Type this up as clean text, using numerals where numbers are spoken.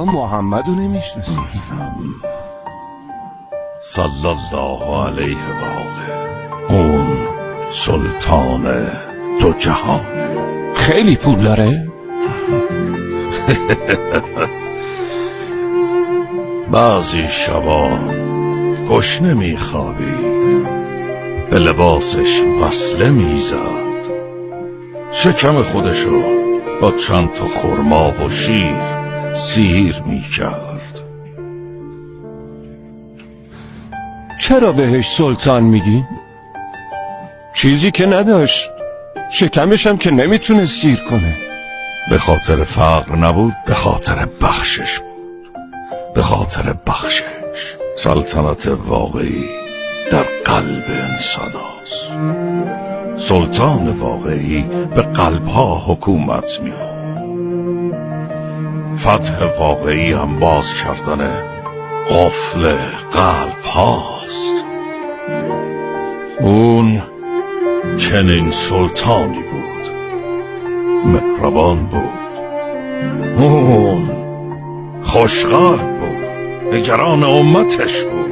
چرا محمد رو نمیشناسی؟ صلی الله علیه و آله. اون سلطان دو جهانه. خیلی پول داره؟ بعضی شبا گشنه میخوابید، به لباسش وصله میزد، شکم خودشو با چند تا خرما و شیر سیر میکرد. چرا بهش سلطان میگی؟ چیزی که نداشت، شکمش هم که نمیتونه سیر کنه. به خاطر فقر نبود، به خاطر بخشش بود. به خاطر بخشش. سلطنت واقعی در قلب انسان هست. سلطان واقعی به قلب ها حکومت می‌کند. فتح واقعی هم باز کردن قفل قلب هاست. اون چنین سلطانی بود، مهربان بود. اون خوشقلب بود، نگران امتش بود.